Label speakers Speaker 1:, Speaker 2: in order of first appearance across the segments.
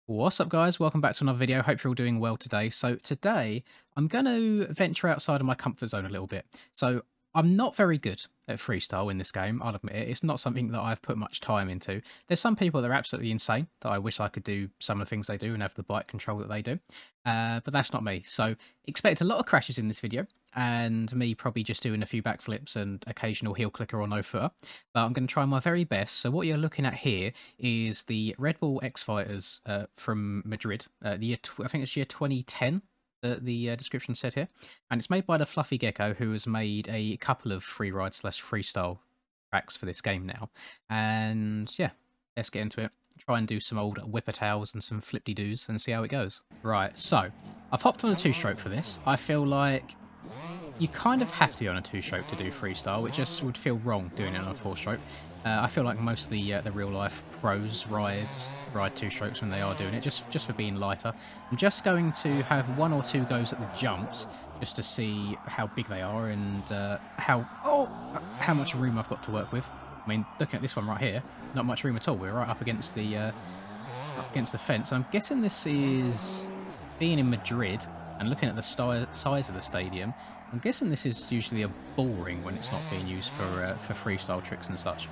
Speaker 1: What's up, guys? Welcome back to another video. Hope you're all doing well today. So today I'm going to venture outside of my comfort zone a little bit. So I'm not very good at freestyle in this game, I'll admit it. It's not something that I've put much time into. There's some people that are absolutely insane that I wish I could do some of the things they do and have the bike control that they do. But that's not me. So expect a lot of crashes in this video and me probably just doing a few backflips and occasional heel clicker or no footer. But I'm going to try my very best. So what you're looking at here is the Red Bull X Fighters from Madrid. I think it's year 2010. The description said here, and it's made by the Fluffy Gecko, who has made a couple of free ride slash freestyle tracks for this game now. And yeah, let's get into it. Try and do some old whipper-tails and some flip-de-doos and see how it goes. Right, so I've hopped on a two-stroke for this. I feel like you kind of have to be on a two-stroke to do freestyle. It just would feel wrong doing it on a four-stroke. I feel like most of the real-life pros ride two-strokes when they are doing it, just for being lighter. I'm just going to have one or two goes at the jumps, just to see how big they are and how much room I've got to work with. I mean, looking at this one right here, not much room at all. We're right up against the fence. I'm guessing this is being in Madrid and looking at the size of the stadium. I'm guessing this is usually a ball ring when it's not being used for freestyle tricks and such.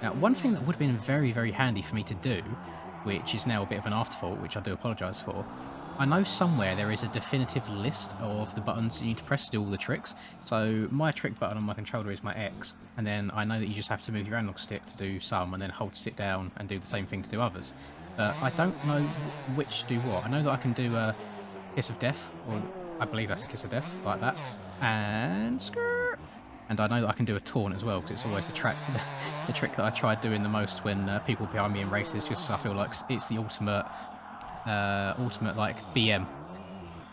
Speaker 1: Now, one thing that would have been very, very handy for me to do, which is now a bit of an afterthought, which I do apologise for, I know somewhere there is a definitive list of the buttons you need to press to do all the tricks. So my trick button on my controller is my X, and then I know that you just have to move your analog stick to do some, and then hold sit down and do the same thing to do others. But I don't know which do what. I know that I can do a Kiss of Death, or I believe that's a Kiss of Death, like that, and skirt. And I know that I can do a taunt as well, because it's always the trick that I try doing the most when people behind me in races, just so I feel like it's the ultimate like BM. You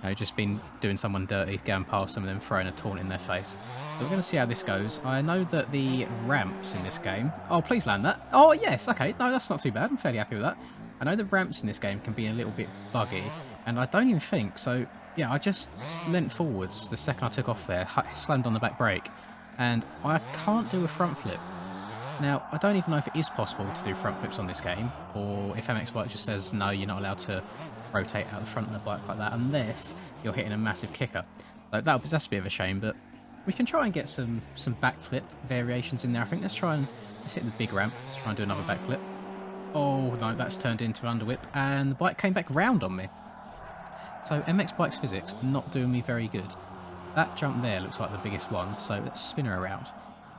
Speaker 1: know, just been doing someone dirty, going past them and then throwing a taunt in their face. But we're going to see how this goes. I know that the ramps in this game... Oh, please land that. Oh, yes, okay. No, that's not too bad. I'm fairly happy with that. I know the ramps in this game can be a little bit buggy, and I don't even think... So, yeah, I just leant forwards the second I took off there, slammed on the back brake, and I can't do a front flip. Now, I don't even know if it is possible to do front flips on this game, or if MX Bike just says, no, you're not allowed to rotate out the front of the bike like that, unless you're hitting a massive kicker. So that's a bit of a shame, but we can try and get some backflip variations in there. I think let's hit the big ramp. Let's try and do another backflip. Oh, no, that's turned into an underwhip, and the bike came back round on me. So MX Bike's physics not doing me very good. That jump there looks like the biggest one, so let's spin her around.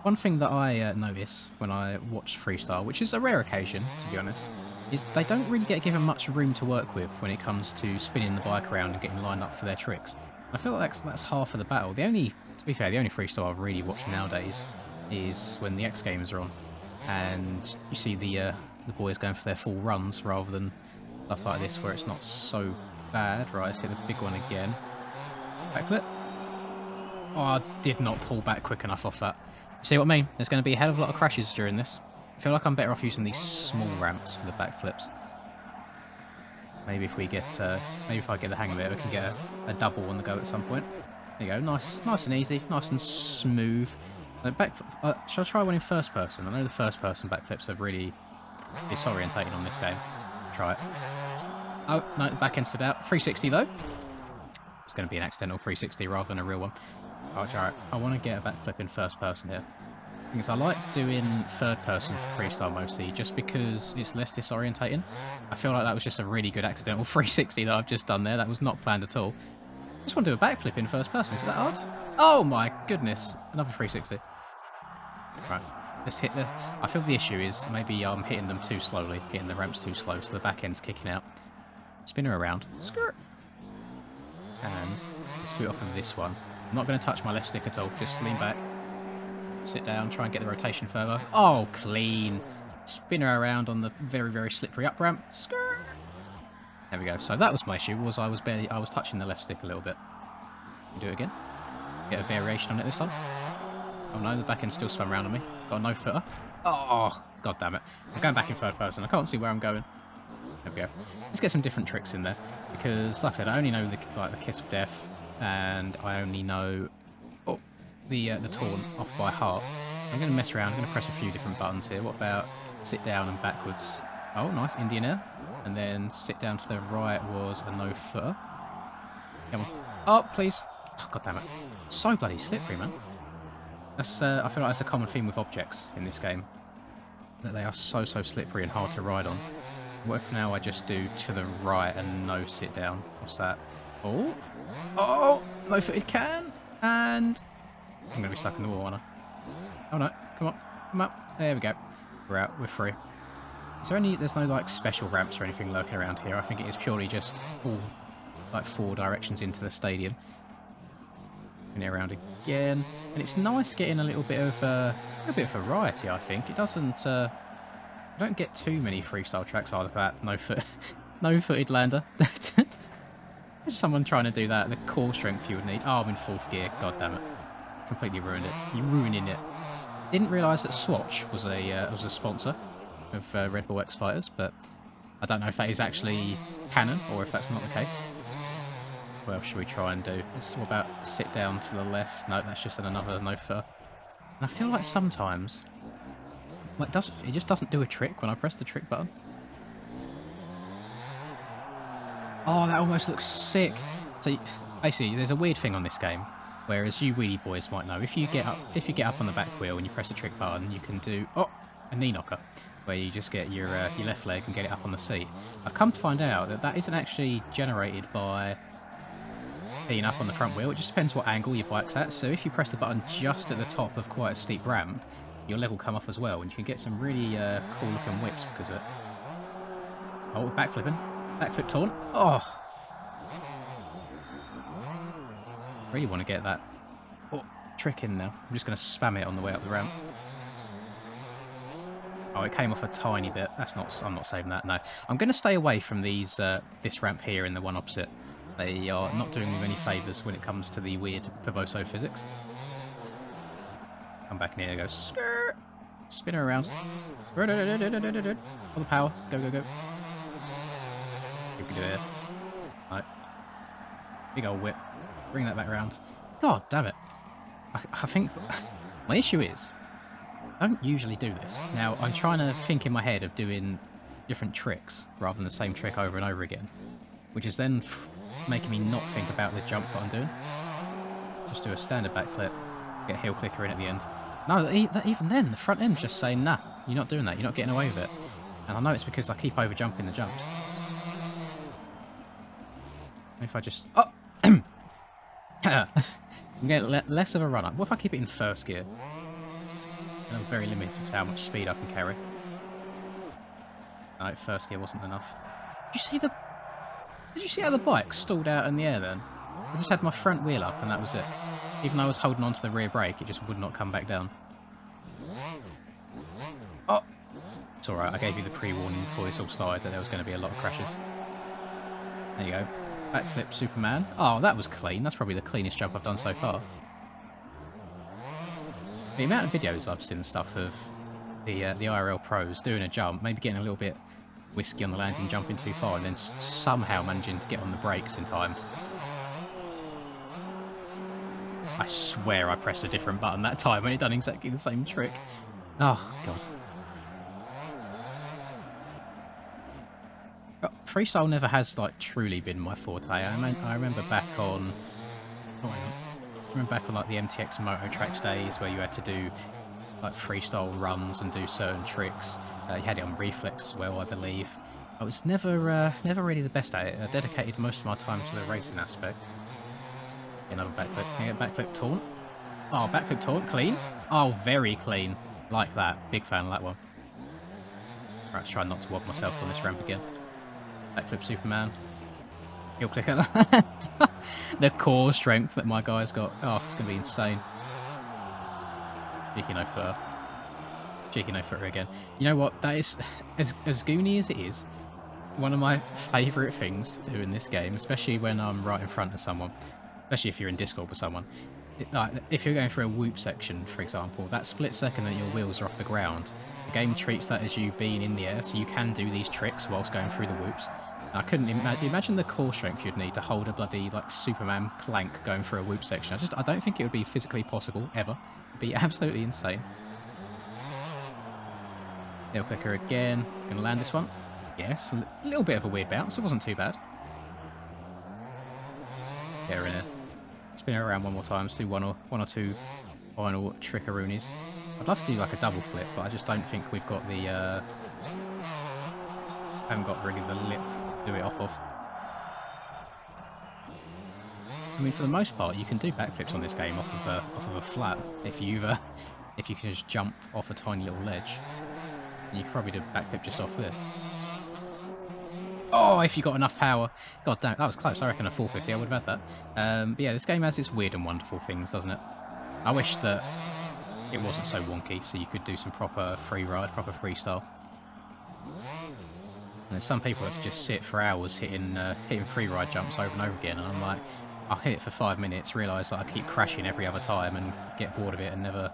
Speaker 1: One thing that I notice when I watch freestyle, which is a rare occasion, to be honest, is they don't really get given much room to work with when it comes to spinning the bike around and getting lined up for their tricks. I feel like that's half of the battle. To be fair, the only freestyle I've really watched nowadays is when the X Games are on, and you see the boys going for their full runs rather than stuff like this where it's not so bad. Right, let's hit the big one again. Backflip. Oh, I did not pull back quick enough off that. See what I mean? There's going to be a hell of a lot of crashes during this. I feel like I'm better off using these small ramps for the backflips. Maybe if I get the hang of it, we can get a double on the go at some point. There you go, nice and easy, nice and smooth. Shall I try one in first person? I know the first person backflips are really disorientating on this game. Try it. Oh, no, the back end stood out. 360 though. It's going to be an accidental 360 rather than a real one. Alright, I want to get a backflip in first person here. Because I like doing third person for freestyle mostly, just because it's less disorientating. I feel like that was just a really good accidental 360 that I've just done there. That was not planned at all. I just want to do a backflip in first person. Is that hard? Oh my goodness. Another 360. Right. Let's hit the... I feel the issue is maybe I'm hitting them too slowly, hitting the ramps too slow, so the back end's kicking out. Spin her around. Skirt. And let's do it off of this one. I'm not going to touch my left stick at all. Just lean back. Sit down, try and get the rotation further. Oh, clean. Spin her around on the very, very slippery up ramp. Skirt. There we go. So that was my issue, was I was touching the left stick a little bit. Do it again. Get a variation on it this time. Oh no, the back end still spun around on me. Got a no footer. Oh, god damn it. I'm going back in third person. I can't see where I'm going. There we go. Let's get some different tricks in there. Because, like I said, I only know the Kiss of Death, and I only know the taunt off by heart. I'm going to mess around. I'm going to press a few different buttons here. What about sit down and backwards? Oh, nice, Indian air. And then sit down to the right was a no-footer. Come on. Oh, please. Oh, God damn it. So bloody slippery, man. That's, I feel like that's a common theme with objects in this game. That they are so slippery and hard to ride on. What if now I just do to the right and no sit down? What's that? Oh! Oh! No-footed can! And... I'm going to be stuck in the wall, aren't I? Oh no. Come on. Come up. There we go. We're out. We're free. Is there any... There's no, like, special ramps or anything lurking around here. I think it is purely just all, like, 4 directions into the stadium. Bring it around again. And it's nice getting a little bit of variety, I think. It doesn't... I don't get too many freestyle tracks. Oh, look at that. No-footed lander. There's someone trying to do that. The core strength you would need. Oh, I'm in 4th gear. God damn it. Completely ruined it. You're ruining it. Didn't realise that Swatch was a sponsor of Red Bull X Fighters, but I don't know if that is actually canon or if that's not the case. What else should we try and do? It's all about sit down to the left. No, that's just another no-footer. And I feel like sometimes... Well, it just doesn't do a trick when I press the trick button. Oh, that almost looks sick. So basically, there's a weird thing on this game, whereas you wheelie boys might know. If you get up on the back wheel and you press the trick button, you can do a knee knocker, where you just get your left leg and get it up on the seat. I've come to find out that that isn't actually generated by being up on the front wheel. It just depends what angle your bike's at. So if you press the button just at the top of quite a steep ramp, your leg will come off as well, and you can get some really cool looking whips because of it. Oh, backflip taunt. Oh, really want to get that trick in now. I'm just going to spam it on the way up the ramp. Oh, it came off a tiny bit. I'm not saving that. No, I'm going to stay away from these this ramp here and the one opposite. They are not doing me many favours when it comes to the weird Perboso physics. Come back in here, go skirt, spin her around. All the power, go. You can do it. Right. Big old whip. Bring that back around. God damn it. I think my issue is I don't usually do this. Now I'm trying to think in my head of doing different tricks rather than the same trick over and over again, which is then making me not think about the jump that I'm doing. Just do a standard backflip, get a heel clicker in at the end. No, even then, the front end's just saying, nah, you're not doing that, you're not getting away with it. And I know it's because I keep over jumping the jumps. If I just... Oh! I'm getting less of a run-up. What if I keep it in 1st gear? And I'm very limited to how much speed I can carry. No, 1st gear wasn't enough. Did you see how the bike stalled out in the air then? I just had my front wheel up and that was it. Even though I was holding onto the rear brake, it just would not come back down. Oh! It's alright, I gave you the pre-warning before this all started that there was going to be a lot of crashes. There you go. Backflip Superman. Oh, that was clean. That's probably the cleanest jump I've done so far. The amount of videos I've seen and stuff of the IRL pros doing a jump, maybe getting a little bit whiskey on the landing, jumping too far, and then somehow managing to get on the brakes in time. I swear I pressed a different button that time when it done exactly the same trick. Oh, God. Freestyle never has, like, truly been my forte. I remember back on... Oh, hang on. I remember back on, like, the MTX Moto Tracks days where you had to do, like, freestyle runs and do certain tricks. You had it on Reflex as well, I believe. I was never really the best at it. I dedicated most of my time to the racing aspect. Another backflip. Can I get backflip taunt? Oh, backflip taunt. Clean. Oh, very clean. Like that. Big fan of that one. Right, let's try not to wobble myself on this ramp again. Backflip Superman. Heel clicker. The core strength that my guy's got. Oh, it's going to be insane. Cheeky no footer. Cheeky no footer again. You know what? That is, as goony as it is, one of my favourite things to do in this game, especially when I'm right in front of someone. Especially if you're in Discord with someone. Like, if you're going through a whoop section, for example, that split second that your wheels are off the ground, the game treats that as you being in the air, so you can do these tricks whilst going through the whoops. And I couldn't imagine the core strength you'd need to hold a bloody, like, Superman plank going through a whoop section. I don't think it would be physically possible, ever. It'd be absolutely insane. Heel clicker again. Gonna land this one. Yes, a little bit of a weird bounce. It wasn't too bad. Get her in there. Spin her around one more time. Let's do one or two final trickaroonies. I'd love to do like a double flip, but I just don't think we've got the... haven't got really the lip to do it off of. I mean, for the most part, you can do backflips on this game off of a flat if you can just jump off a tiny little ledge. And you could probably do a backflip just off this. Oh, if you got enough power. God damn, that was close. I reckon a 450, I would have had that. But yeah, this game has its weird and wonderful things, doesn't it? I wish that it wasn't so wonky, so you could do some proper free ride, proper freestyle. And there's some people that could just sit for hours hitting free ride jumps over and over again, and I'm like, I'll hit it for 5 minutes, realise that I keep crashing every other time and get bored of it and never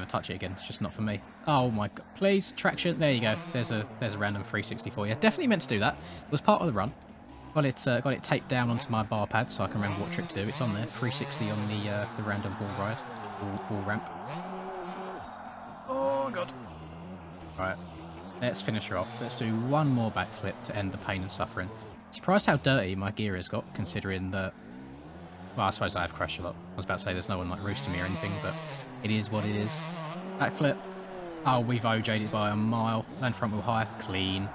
Speaker 1: touch it again. It's just not for me. Oh my god, please, traction. There you go. There's a random 360 for you. Definitely meant to do that. It was part of the run. Got it taped down onto my bar pad so I can remember what trick to do. It's on there. 360 on the random ball ramp. Oh god. Right. Let's finish her off. Let's do one more backflip to end the pain and suffering. Surprised how dirty my gear has got, considering that... Well, I suppose I have crashed a lot. I was about to say there's no one like roosting me or anything, but it is what it is. Backflip. Oh, we've OJ'd it by a mile. Land front wheel high. Clean.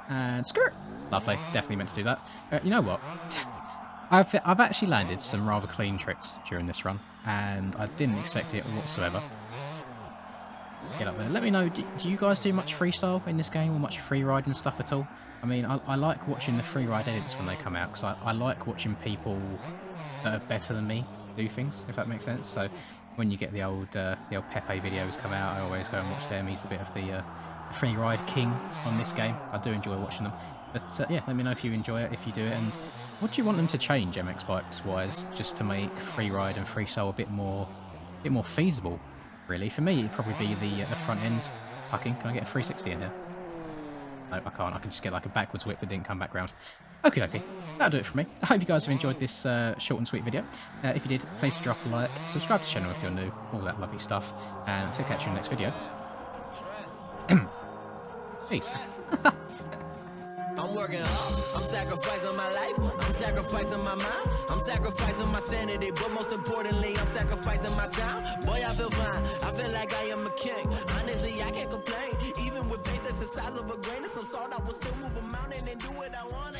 Speaker 1: And skirt. Lovely. Definitely meant to do that. You know what? I've actually landed some rather clean tricks during this run, and I didn't expect it whatsoever. Get up there. Let me know, do you guys do much freestyle in this game or much free riding stuff at all? I mean, I like watching the free ride edits when they come out, because I like watching people that are better than me do things, if that makes sense. So when you get the old Pepe videos come out, I always go and watch them. He's a bit of the free ride king on this game. I do enjoy watching them. But yeah, let me know if you enjoy it, if you do it, and what do you want them to change MX bikes wise, just to make free ride and freestyle a bit more feasible. Really, for me, it'd probably be the front end tucking. Can I get a 360 in here? No, I can't. I can just get like a backwards whip that didn't come back round. Okay, that'll do it for me. I hope you guys have enjoyed this short and sweet video. If you did, please drop a like, subscribe to the channel if you're new, all that lovely stuff, and until catch you in the next video. Peace.
Speaker 2: I'm working hard, I'm sacrificing my life, I'm sacrificing my mind, I'm sacrificing my sanity, but most importantly, I'm sacrificing my time. Boy, I feel fine, I feel like I am a king. Honestly, I can't complain, even with faith that's the size of a grain of some salt, I will still move a mountain and do what I want.